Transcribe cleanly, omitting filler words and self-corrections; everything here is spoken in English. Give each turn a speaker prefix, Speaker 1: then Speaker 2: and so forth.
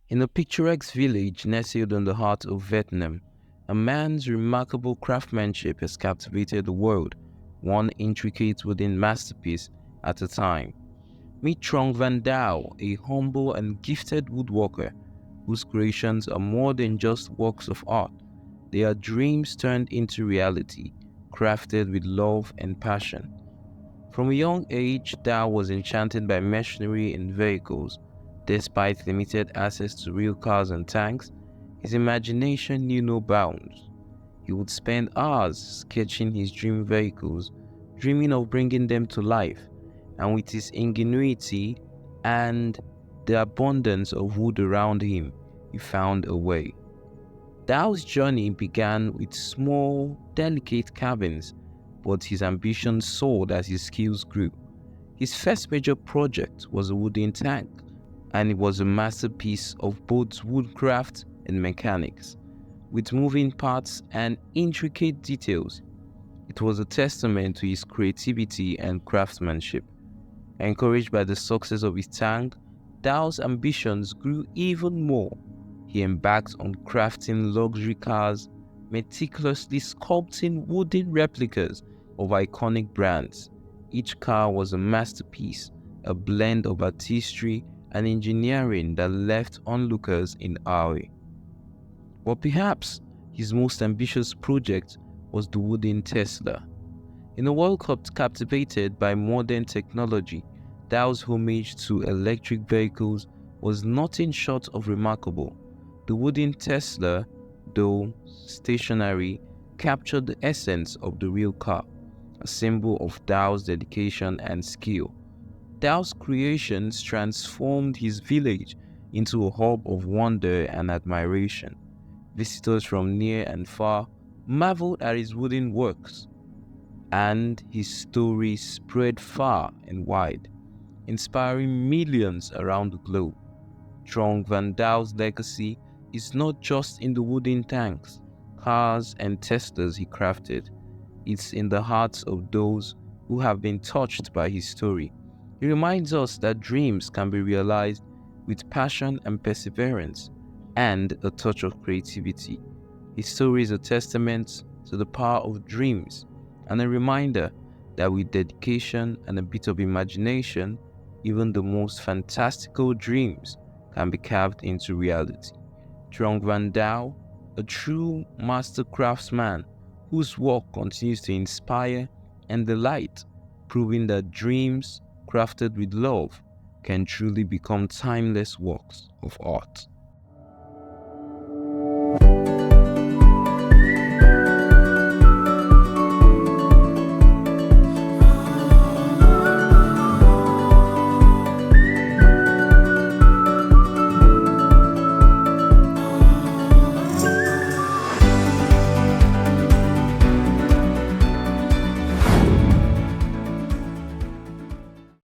Speaker 1: In a picturesque village nestled in the heart of Vietnam, a man's remarkable craftsmanship has captivated the world, one intricate wooden masterpiece at a time. Meet Truong Van Dao, a humble and gifted woodworker whose creations are more than just works of art. They are dreams turned into reality, crafted with love and passion. From a young age, Dao was enchanted by machinery and vehicles. Despite limited access to real cars and tanks, his imagination knew no bounds. He would spend hours sketching his dream vehicles, dreaming of bringing them to life, and with his ingenuity and the abundance of wood around him, he found a way. Dao's journey began with small, delicate cabins, but his ambition soared as his skills grew. His first major project was a wooden tank, and it was a masterpiece of both woodcraft and mechanics. With moving parts and intricate details, it was a testament to his creativity and craftsmanship. Encouraged by the success of his tank, Dao's ambitions grew even more. He embarked on crafting luxury cars, meticulously sculpting wooden replicas of iconic brands. Each car was a masterpiece, a blend of artistry and engineering that left onlookers in awe. But perhaps his most ambitious project was the wooden Tesla. In a world captivated by modern technology, Dow's homage to electric vehicles was nothing short of remarkable. The wooden Tesla, though stationary, captured the essence of the real car, a symbol of Dow's dedication and skill. Dow's creations transformed his village into a hub of wonder and admiration. Visitors from near and far marveled at his wooden works, and his story spread far and wide, inspiring millions around the globe. Trong Van Dao's legacy is not just in the wooden tanks, cars, and Teslas he crafted. It's in the hearts of those who have been touched by his story. He reminds us that dreams can be realized with passion and perseverance and a touch of creativity. His story is a testament to the power of dreams and a reminder that with dedication and a bit of imagination, even the most fantastical dreams can be carved into reality. Truong Van Dao, a true master craftsman whose work continues to inspire and delight, proving that dreams crafted with love can truly become timeless works of art.